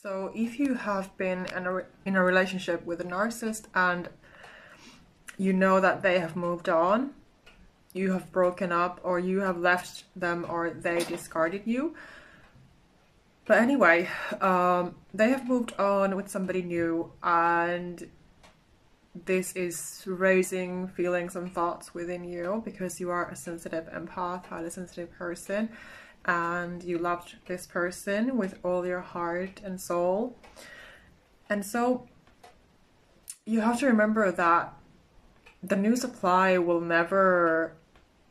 So if you have been in a relationship with a narcissist and you know that they have moved on, you have broken up, or you have left them, or they discarded you. But anyway, they have moved on with somebody new, and this is raising feelings and thoughts within you because you are a sensitive empath, highly sensitive person, and you loved this person with all your heart and soul. And so you have to remember that the new supply will never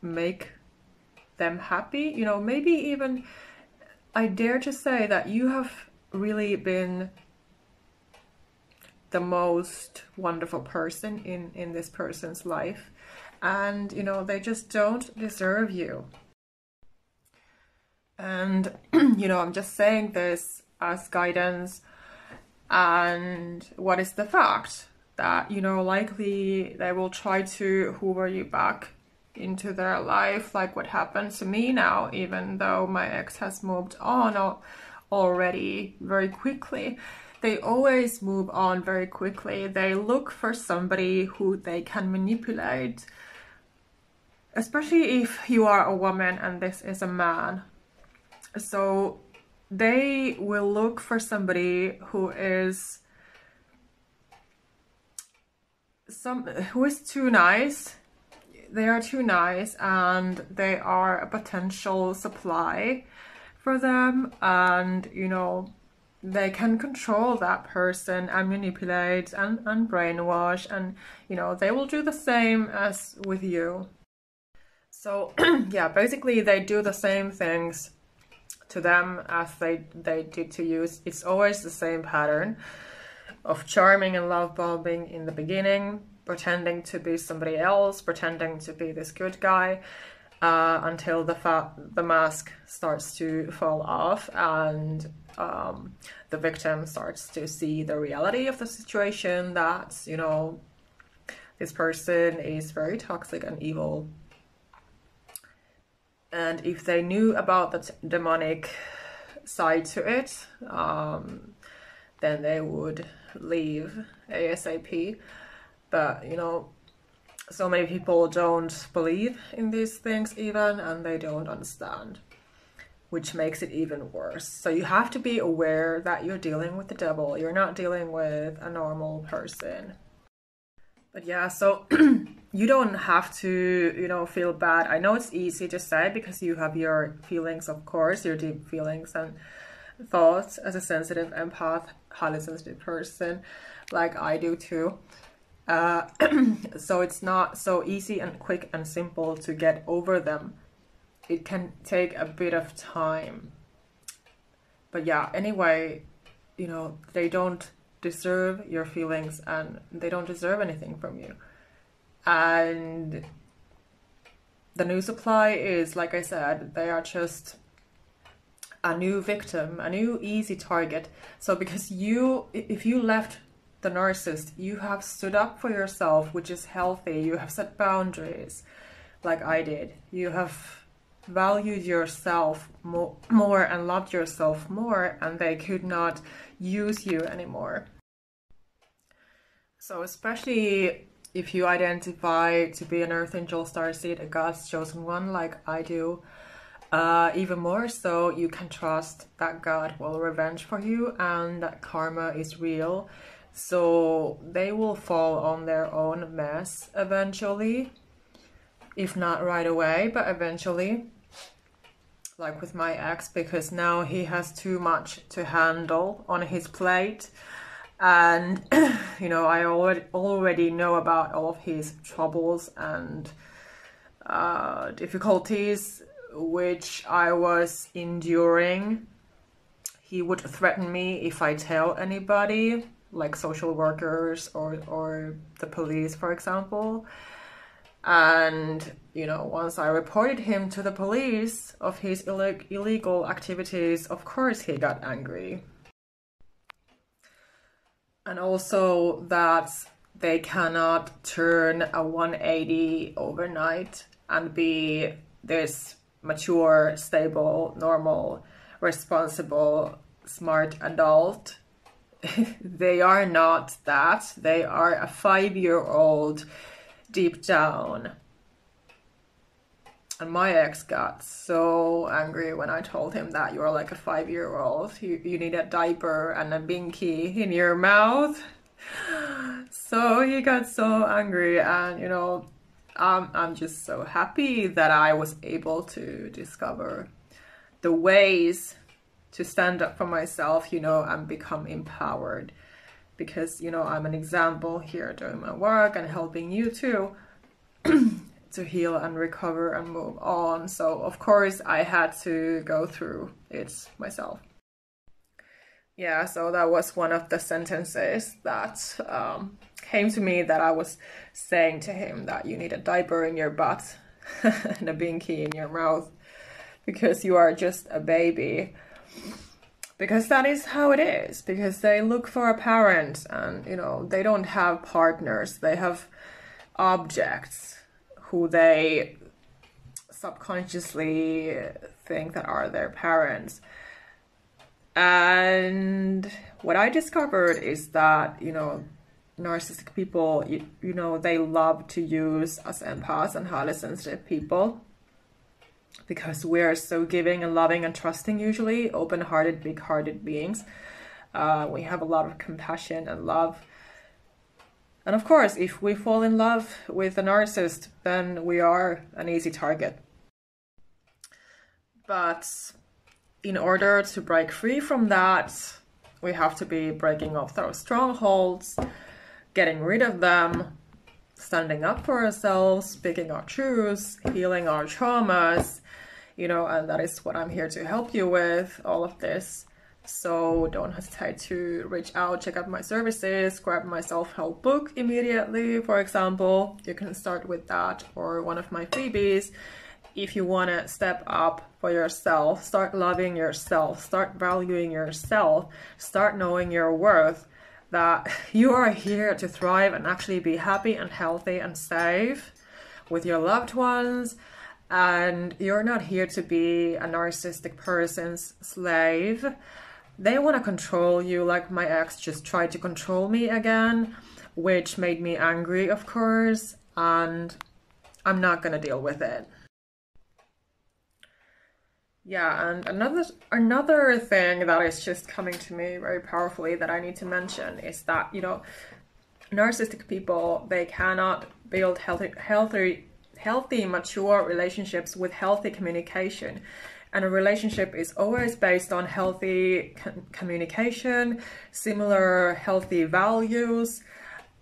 make them happy. You know, maybe even, I dare to say that you have really been the most wonderful person in this person's life, and you know, they just don't deserve you. And you know, I'm just saying this as guidance, and what is the fact that, you know, likely they will try to hoover you back into their life, like what happened to me now, even though my ex has moved on already very quickly. They always move on very quickly. They look for somebody who they can manipulate, especially if you are a woman and this is a man. So they will look for somebody who is too nice. They are too nice, and they are a potential supply for them, and you know, they can control that person and manipulate and brainwash, and you know, they will do the same as with you. So yeah, basically they do the same things to them as they did to you. It's always the same pattern of charming and love bombing in the beginning, pretending to be somebody else, pretending to be this good guy, until the mask starts to fall off, and the victim starts to see the reality of the situation, that, you know, this person is very toxic and evil. And if they knew about the demonic side to it, then they would leave ASAP. But, you know, so many people don't believe in these things even, and they don't understand, which makes it even worse. So you have to be aware that you're dealing with the devil. You're not dealing with a normal person. But yeah, so you don't have to, you know, feel bad. I know it's easy to say because you have your feelings, of course, your deep feelings and thoughts as a sensitive empath, highly sensitive person, like I do too. So it's not so easy and quick and simple to get over them. It can take a bit of time. But yeah, anyway, you know, they don't deserve your feelings, and they don't deserve anything from you. And the new supply is, like I said, they are just a new victim, a new easy target. So because if you left the narcissist, you have stood up for yourself, which is healthy. You have set boundaries, like I did. You have valued yourself more and loved yourself more, and they could not use you anymore. So especially if you identify to be an earth angel, starseed, a God's chosen one, like I do, even more so, you can trust that God will revenge for you and that karma is real. So they will fall on their own mess eventually, if not right away, but eventually. Like with my ex, because now he has too much to handle on his plate. And, you know, I already know about all of his troubles and difficulties, which I was enduring. He would threaten me if I tell anybody, like social workers or the police, for example. And, you know, once I reported him to the police of his illegal activities, of course he got angry. And also that they cannot turn a 180 overnight and be this mature, stable, normal, responsible, smart adult they are not that. They are a 5-year-old deep down. And my ex got so angry when I told him that you're like a 5-year-old. You need a diaper and a binky in your mouth. So he got so angry, and you know, I'm just so happy that I was able to discover the ways to stand up for myself, you know, and become empowered. Because, you know, I'm an example here doing my work and helping you too to heal and recover and move on. So of course I had to go through it myself. Yeah, so that was one of the sentences that came to me, that I was saying to him that you need a diaper in your butt and a binky in your mouth because you are just a baby. Because that is how it is. Because they look for a parent, and you know, they don't have partners. They have objects who they subconsciously think that are their parents. And what I discovered is that, you know, narcissistic people, you know, they love to use us empaths and highly sensitive people because we're so giving and loving and trusting, usually open-hearted, big-hearted beings. We have a lot of compassion and love. And of course, if we fall in love with a narcissist, then we are an easy target. But in order to break free from that, we have to be breaking off those strongholds, getting rid of them, standing up for ourselves, speaking our truths, healing our traumas, you know, and that is what I'm here to help you with, all of this. So don't hesitate to reach out, check out my services, grab my self-help book immediately, for example. You can start with that, or one of my freebies. If you want to step up for yourself, start loving yourself, start valuing yourself, start knowing your worth, that you are here to thrive and actually be happy and healthy and safe with your loved ones. And you're not here to be a narcissistic person's slave. They want to control you, like my ex just tried to control me again, which made me angry, of course, and I'm not going to deal with it. Yeah, and another thing that is just coming to me very powerfully that I need to mention is that, you know, narcissistic people, they cannot build healthy, mature relationships with healthy communication. And a relationship is always based on healthy communication, similar healthy values,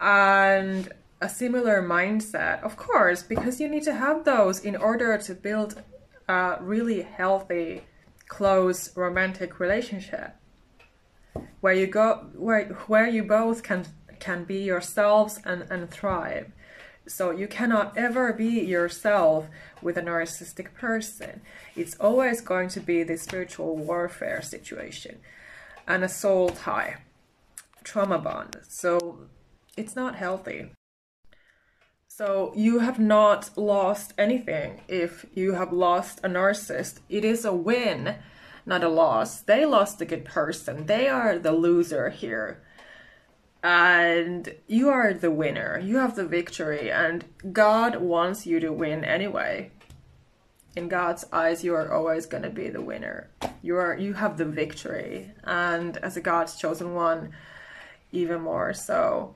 and a similar mindset, of course, because you need to have those in order to build a really healthy, close, romantic relationship where you go, where you both can be yourselves and thrive. So you cannot ever be yourself with a narcissistic person. It's always going to be this spiritual warfare situation and a soul tie, trauma bond. So it's not healthy. So you have not lost anything if you have lost a narcissist. It is a win, not a loss. They lost a good person. They are the loser here. And you are the winner. You have the victory. And God wants you to win anyway. In God's eyes, you are always going to be the winner. You have the victory. And as a God's chosen one, even more so.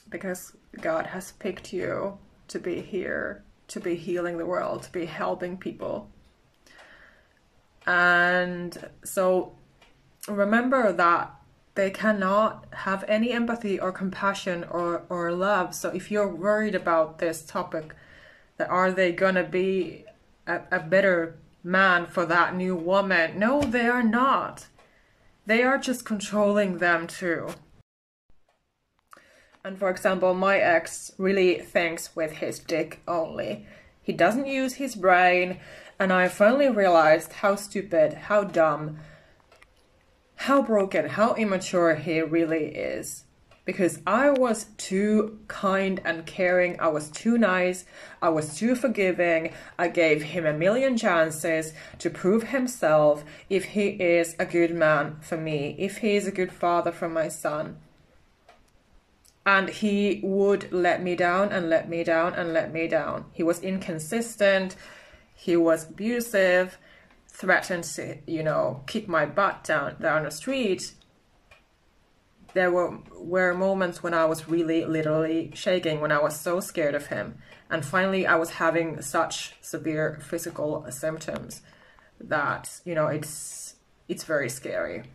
Because God has picked you to be here, to be healing the world, to be helping people. And so remember that they cannot have any empathy or compassion or love. So if you're worried about this topic, that are they gonna be a better man for that new woman? No, they are not. They are just controlling them too. And for example, my ex really thinks with his dick only. He doesn't use his brain, and I finally realized how stupid, how dumb, how broken, how immature he really is. because I was too kind and caring. I was too nice. I was too forgiving. I gave him a million chances to prove himself, if he is a good man for me, if he is a good father for my son. And he would let me down and let me down and let me down. He was inconsistent. He was abusive, threatened to, kick my butt down the street. There were moments when I was really literally shaking, when I was so scared of him. And finally, I was having such severe physical symptoms that, it's very scary.